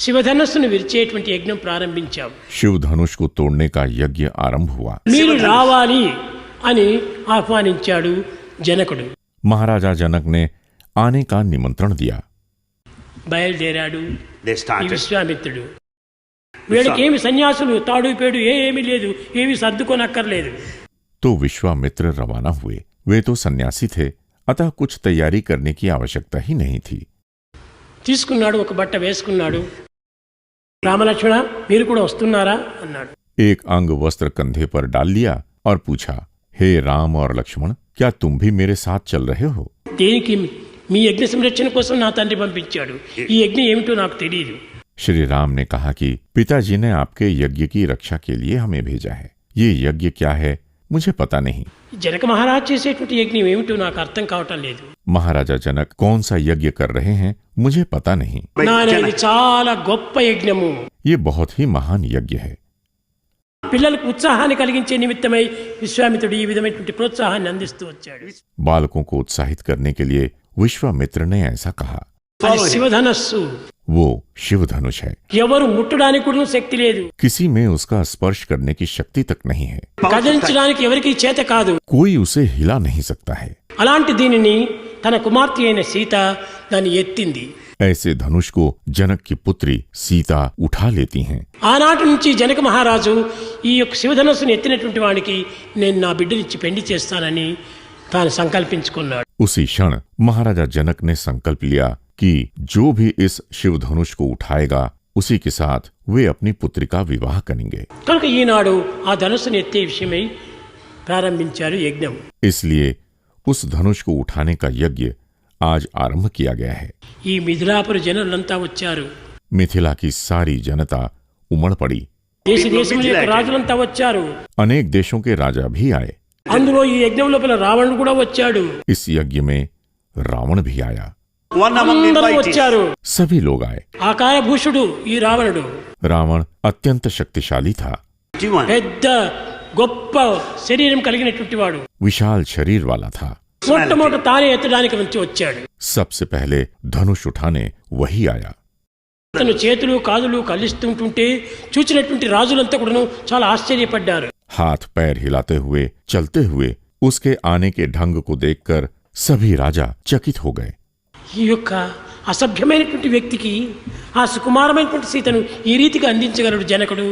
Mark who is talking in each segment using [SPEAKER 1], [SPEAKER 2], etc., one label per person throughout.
[SPEAKER 1] శివధనస్సును విరిచేటువంటి యజ్ఞం ప్రారంభించాం.
[SPEAKER 2] शिव धनुष को तोड़ने का यज्ञ आरंभ हुआ.
[SPEAKER 1] మీరు రావాలి అని ఆహ్వానించాడు జనకుడు.
[SPEAKER 2] महाराजा जनक ने आने का निमंत्रण दिया.
[SPEAKER 1] బయలుదేరాడు
[SPEAKER 3] They
[SPEAKER 1] ఈ
[SPEAKER 3] started.
[SPEAKER 1] విశ్వామిత్రుడు. వీళ్ళకి ఏమి సన్యాసులు తాడు పేడు ఏమీ లేదు, ఏమి సర్దుకోనక్కర్లేదు.
[SPEAKER 2] तो विश्वामित्र रवाना हुए. वे तो सन्यासी थे, अतः कुछ तैयारी करने की आवश्यकता ही नहीं थी.
[SPEAKER 1] తీసుకున్నాడు, ఒక బట్ట వేసుకున్నాడు. రామలక్ష్మణ మీరు కూడా వస్తున్నారా అన్నాడు.
[SPEAKER 2] एक अंग वस्त्र कंधे पर डाल लिया और पूछा, हे राम और लक्ष्मण, क्या तुम भी मेरे साथ चल रहे हो?
[SPEAKER 1] దేనికి? మీ యజ్ఞ సంరక్షణ కోసం నా తండ్రి పంపించాడు. ఈ యజ్ఞం ఏమిటో నాకు తెలియదు.
[SPEAKER 2] श्री राम ने कहा कि पिताजी ने आपके यज्ञ की रक्षा के लिए हमें भेजा है. ये यज्ञ क्या है मुझे पता नहीं.
[SPEAKER 1] జనక మహారాజ్ చేసేటువంటి యజ్ఞం ఏమిటో నాకు అర్థం కావటం లేదు.
[SPEAKER 2] महाराजा जनक कौन सा यज्ञ कर रहे हैं मुझे पता नहीं.
[SPEAKER 1] నానేది చాలా గొప్ప యజ్ఞము.
[SPEAKER 2] ये बहुत ही महान यज्ञ है.
[SPEAKER 1] పిల్లలకు ఉత్సాహాన్ని కలిగించే నిమిత్తమై విశ్వామిత్రుడు ఈ విధమైనటువంటి ప్రోత్సాహాన్ని అందిస్తూ వచ్చాడు.
[SPEAKER 2] बालकों को उत्साहित करने के लिए विश्वामित्र ने ऐसा कहा.
[SPEAKER 1] అది శివధనస్సు.
[SPEAKER 2] वो शिव धनुष है.
[SPEAKER 1] ఎవరు ముట్టడానికి కూడా శక్తి లేదు.
[SPEAKER 2] किसी में उसका स्पर्श करने की शक्ति तक नहीं है.
[SPEAKER 1] కదిలించడానికి ఎవరికి చేత కాదు.
[SPEAKER 2] कोई उसे हिला नहीं सकता है.
[SPEAKER 1] అలాంటి దీనిని తన కుమార్తె అయిన సీత దాన్ని ఎత్తింది.
[SPEAKER 2] ऐसे धनुष को जनक की पुत्री सीता उठा लेती हैं.
[SPEAKER 1] ఆనాటి నుంచి జనక మహారాజు ఈ యొక్క శివధనస్సును ఎత్తినటువంటి వాడికి నేను నా బిడ్డనిచ్చి పెళ్లి చేస్తానని తాను సంకల్పించుకున్నాడు.
[SPEAKER 2] उसी क्षण महाराजा जनक ने संकल्प लिया कि जो भी इस शिव धनुष को उठाएगा उसी के साथ वे अपनी पुत्री का विवाह करेंगे.
[SPEAKER 1] కనుక ఈనాడు ఆ ధనుస్సును ఎత్తే విషయమై ప్రారంభించారు యజ్ఞం.
[SPEAKER 2] इसलिए उस धनुष को उठाने का यज्ञ आज आरंभ किया गया है.
[SPEAKER 1] ఈ మిథిలాపుర జనులంతా వచ్చారు.
[SPEAKER 2] मिथिला की सारी जनता उमड़ पड़ी.
[SPEAKER 1] దేశ దేశముల యొక్క రాజులంతా వచ్చారు.
[SPEAKER 2] अनेक देशों के राजा भी आए.
[SPEAKER 1] అందులో ఈ యజ్ఞం లోపల రావణుడు కూడా వచ్చాడు.
[SPEAKER 2] इस यज्ञ में रावण भी आया.
[SPEAKER 3] One among the
[SPEAKER 1] అందరూ
[SPEAKER 3] invitees.
[SPEAKER 1] వచ్చారు.
[SPEAKER 2] सभी लोग आए.
[SPEAKER 1] ఆకారభూషుడు ఈ రావణుడు.
[SPEAKER 2] रावण अत्यंत शक्तिशाली था.
[SPEAKER 3] 21.
[SPEAKER 1] పెద్ద గొప్ప శరీరం కలిగినటువంటి వాడు.
[SPEAKER 2] विशाल शरीर वाला था.
[SPEAKER 1] మొట్టమొదట తానే ఎత్తడానికి నుంచి వచ్చాడు.
[SPEAKER 2] सबसे पहले धनुष उठाने वही आया.
[SPEAKER 1] తను చేతులు కాదులు కల్లిస్తుంటుంటే చూచినటువంటి రాజులంతా కూడా చాలా ఆశ్చర్యపడ్డారు.
[SPEAKER 2] हाथ पैर हिलाते हुए चलते हुए उसके आने के ढंग को देखकर सभी राजा चकित हो गए.
[SPEAKER 1] ఈ యొక్క అసభ్యమైనటువంటి వ్యక్తికి ఆ సుకుమారమైనటువంటి సీతను ఈ రీతిగా అందించగలడు జనకుడు.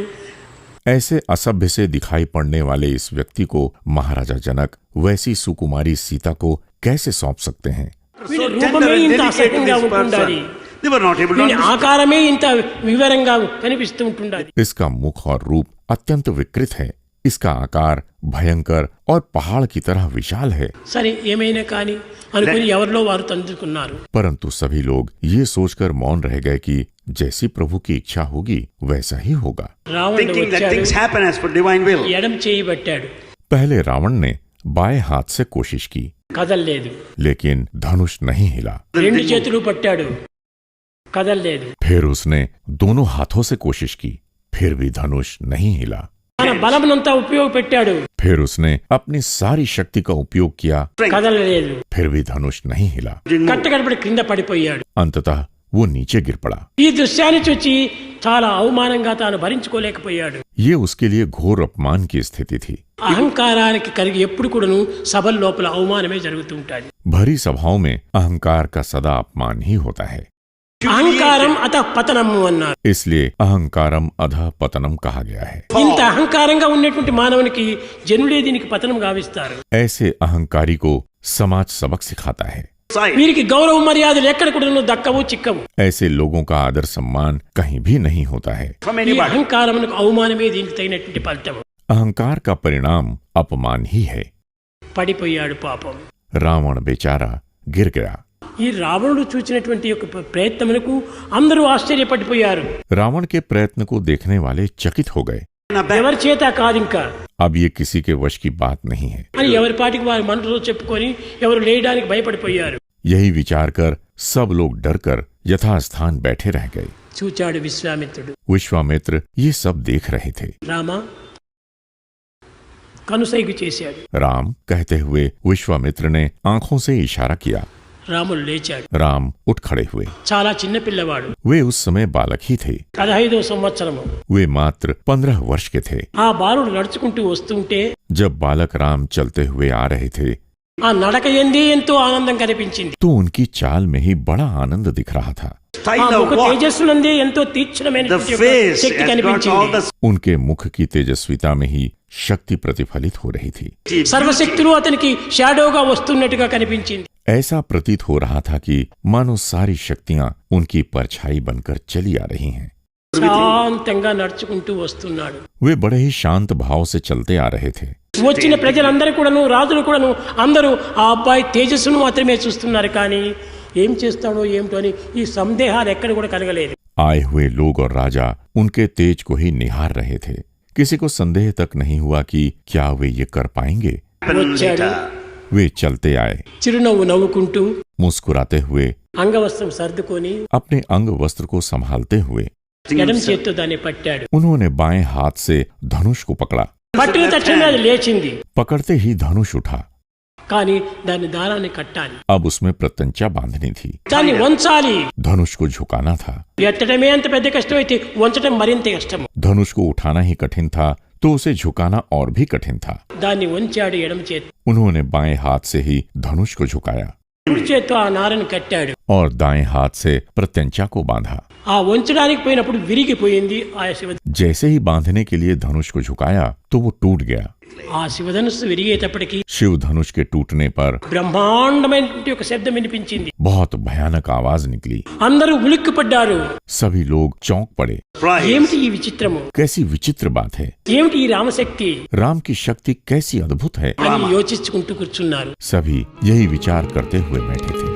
[SPEAKER 2] ऐसे असभ्य से दिखाई पड़ने वाले इस व्यक्ति को महाराजा जनक वैसी सुकुमारी सीता को कैसे सौंप सकते हैं?
[SPEAKER 1] వీడి
[SPEAKER 3] So
[SPEAKER 1] రూపమే
[SPEAKER 3] tender and
[SPEAKER 1] ఇంత
[SPEAKER 3] delicate
[SPEAKER 1] అసహ్యంగా
[SPEAKER 3] this
[SPEAKER 1] ఉంటుండాలి.
[SPEAKER 3] person. They were not able to
[SPEAKER 1] వీడి
[SPEAKER 3] understand.
[SPEAKER 1] ఆకారమే ఇంత వివరంగా కనిపిస్తూ ఉంటుండాలి.
[SPEAKER 2] इसका मुख और रूप अत्यंत विकृत है. इसका आकार भयंकर और पहाड़ की तरह विशाल है.
[SPEAKER 1] సరే ఏమైనా కానీ అనుకుని ఎవరిలో వారు తందుకున్నారు.
[SPEAKER 2] परंतु सभी लोग ये सोचकर मौन रह गए कि जैसी प्रभु की इच्छा होगी वैसा ही होगा.
[SPEAKER 1] రావణుడు
[SPEAKER 3] Thinking that
[SPEAKER 1] వచ్చాడు,
[SPEAKER 3] things happen as per divine will.
[SPEAKER 1] ఎడం చేయి పట్టాడు,
[SPEAKER 2] पहले रावण ने बाएं हाथ से कोशिश की,
[SPEAKER 1] కదల్లేదు.
[SPEAKER 2] लेकिन धनुष नहीं हिला.
[SPEAKER 1] రెండు చేతులు పట్టాడు, కదల్లేదు.
[SPEAKER 2] फिर उसने दोनों हाथों से कोशिश की, फिर भी धनुष नहीं हिला.
[SPEAKER 1] తన బలమునంతా ఉపయోగపెట్టాడు,
[SPEAKER 2] फिर उसने अपनी सारी शक्ति का उपयोग किया,
[SPEAKER 1] కదలలేదు.
[SPEAKER 2] फिर भी धनुष नहीं हिला.
[SPEAKER 1] కట్టకడపడి క్రింద పడిపోయాడు.
[SPEAKER 2] अंततः वो नीचे गिर पड़ा.
[SPEAKER 1] ఈ దృశ్యాన్ని చూచి చాలా అవమానంగా తాను భరించుకోలేకపోయాడు.
[SPEAKER 2] ये उसके लिए घोर अपमान की स्थिति थी.
[SPEAKER 1] అహంకారానికి కలిగి ఎప్పుడు కూడాను సభల లోపల అవమానమే జరుగుతూ ఉంటుంది.
[SPEAKER 2] भरी सभाओं में अहंकार का सदा अपमान ही होता है.
[SPEAKER 1] అహంకారం అత పతనము అన్నారు.
[SPEAKER 2] इसलिए अहंकारम अधः पतनम कहा गया है.
[SPEAKER 1] ఇంత అహంకారంగా ఉన్నటువంటి మానవునికి జనులే దీనికి పతనం గావిస్తారు.
[SPEAKER 2] ऐसे अहंकारी को समाज सबक सिखाता है.
[SPEAKER 3] Side.
[SPEAKER 1] వీరికి గౌరవ మర్యాదలు ఎక్కడ కూడా దక్కవు చిక్కవు.
[SPEAKER 2] ऐसे लोगों का आदर सम्मान कहीं भी नहीं होता है.
[SPEAKER 3] From
[SPEAKER 1] ఈ
[SPEAKER 3] anybody.
[SPEAKER 1] అహంకారమునకు అవమానమే దీనికి తగినటువంటి ఫలితం.
[SPEAKER 2] अहंकार का परिणाम अपमान ही है.
[SPEAKER 1] పడిపోయాడు పాపం.
[SPEAKER 2] रावण बेचारा गिर गया.
[SPEAKER 1] ఈ రావణుడు చూచినటువంటి యొక్క ప్రయత్నములకు అందరూ ఆశ్చర్యపడిపోయారు.
[SPEAKER 2] रावण के प्रयत्न को देखने वाले चकित हो गए.
[SPEAKER 1] ఎవరి చేత కాదు ఇంకా
[SPEAKER 2] अब ये किसी के वश की बात नहीं है.
[SPEAKER 1] అని ఎవరి పాటికి వారి మనసులో చెప్పుకొని ఎవరు లేయడానికి భయపడిపోయారు.
[SPEAKER 2] यही विचार कर सब लोग डरकर यथास्थान बैठे रह गए.
[SPEAKER 1] చూచాడు విశ్వామిత్రుడు.
[SPEAKER 2] विश्वामित्र ये सब देख रहे थे.
[SPEAKER 1] రామ కనుసైగు చేశాడు.
[SPEAKER 2] राम कहते हुए विश्वामित्र ने आंखों से इशारा किया.
[SPEAKER 1] రాములు లేచాడు.
[SPEAKER 2] राम उठ खड़े हुए।
[SPEAKER 1] చాలా చిన్న పిల్లవాడు.
[SPEAKER 2] वे उस समय बालक ही थे।
[SPEAKER 1] 15వ సంవత్సరము.
[SPEAKER 2] वे मात्र 15 वर्ष के थे।
[SPEAKER 1] ఆ బాలుడు నడుచుకుంటూ వస్తుంటే
[SPEAKER 2] जब बालक राम चलते हुए आ रहे थे
[SPEAKER 1] ఆ నడక ఎందే ఎంతో ఆనందం కనిపించింది.
[SPEAKER 2] तो उनकी चाल में ही बड़ा आनंद दिख रहा था।
[SPEAKER 1] ఆ
[SPEAKER 3] Style of
[SPEAKER 1] ముఖ
[SPEAKER 3] walk,
[SPEAKER 1] తేజస్సునందే ఎంతో
[SPEAKER 3] the
[SPEAKER 1] తీక్షణమైనటువంటి ఒక
[SPEAKER 3] face
[SPEAKER 1] Shakti
[SPEAKER 3] has got all
[SPEAKER 1] కనిపించింది.
[SPEAKER 3] the
[SPEAKER 2] उनके मुख की तेजस्विता में ही शक्ति प्रतिफलित हो रही थी।
[SPEAKER 1] సర్వశక్తులు అతనికి షాడోగా వస్తున్నట్టుగా కనిపించింది.
[SPEAKER 2] ऐसा प्रतीत हो रहा था कि मानो सारी शक्तियां उनकी परछाई बनकर चली आ रही हैं।
[SPEAKER 1] శాంతంగా నడుచుకుంటూ వస్తున్నాడు.
[SPEAKER 2] वे बड़े ही शांत भाव से चलते आ रहे थे।
[SPEAKER 1] వచ్చిన ప్రజలందరూ కూడాను, రాజులు కూడాను అందరూ ఆ అబ్బాయి తేజస్సును మాత్రమే చూస్తున్నారు. కానీ ఏం చేస్తాడో ఏమిటో అని ఈ సందేహాలు ఎక్కడ కూడా కలగలేదు.
[SPEAKER 2] आए हुए लोग और राजा उनके तेज को ही निहार रहे थे। किसी को संदेह तक नहीं हुआ कि क्या वे ये कर पाएंगे।
[SPEAKER 1] వచ్చాడు.
[SPEAKER 2] वे चलते आए,
[SPEAKER 1] చిరునవ్వు నవ్వుకుంటూ
[SPEAKER 2] मुस्कुराते हुए,
[SPEAKER 1] అంగవస్త్రం సర్దుకొని
[SPEAKER 2] अपने अंग वस्त्र को संभालते हुए
[SPEAKER 1] ఎడం చేత్తో దాన్ని పట్టాడు.
[SPEAKER 2] उन्होंने बाएं हाथ से धनुष को पकड़ा।
[SPEAKER 1] పట్టిన తక్షణమే అది లేచింది.
[SPEAKER 2] पकड़ते ही धनुष उठा।
[SPEAKER 1] కానీ దాని దారాన్ని కట్టాలి,
[SPEAKER 2] अब उसमें प्रत्यंचा बांधनी थी।
[SPEAKER 1] దాన్ని వంచాలి.
[SPEAKER 2] धनुष को झुकाना था।
[SPEAKER 1] ఎత్తడమే అంత పెద్ద కష్టం అయితే వంచడం మరింత కష్టం.
[SPEAKER 2] धनुष को उठाना ही कठिन था तो उसे झुकाना और भी कठिन था।
[SPEAKER 1] దాన్ని వంచాడు ఎడమ చేతి.
[SPEAKER 2] उन्होंने बाएं हाथ से ही धनुष को झुकाया
[SPEAKER 1] కుడి చేత్తో ఆ నారను కట్టాడు.
[SPEAKER 2] और दाएं हाथ से प्रत्यंचा को बांधा।
[SPEAKER 1] ఆ వంచడానికి పోయినప్పుడు విరిగిపోయింది ఆ శివ.
[SPEAKER 2] जैसे ही बांधने के लिए धनुष को झुकाया तो वो टूट गया।
[SPEAKER 1] ఆ శివధనుస్సు విరిగేటప్పటికి
[SPEAKER 2] शिव धनुष के टूटने पर
[SPEAKER 1] బ్రహ్మాండమైనటువంటి ఒక శబ్దం వినిపించింది.
[SPEAKER 2] बहुत भयानक आवाज निकली।
[SPEAKER 1] అందరూ ఉలిక్కిపడ్డారు.
[SPEAKER 2] सभी लोग चौंक पड़े।
[SPEAKER 3] price.
[SPEAKER 1] ఏమిటి ఈ విచిత్రము,
[SPEAKER 2] कैसी विचित्र बात है।
[SPEAKER 1] ఏమిటి ఈ రామశక్తి
[SPEAKER 2] राम की शक्ति कैसी अद्भुत है।
[SPEAKER 1] అని యోచించుకుంటూ కూర్చున్నారు.
[SPEAKER 2] सभी यही विचार करते हुए बैठे थे।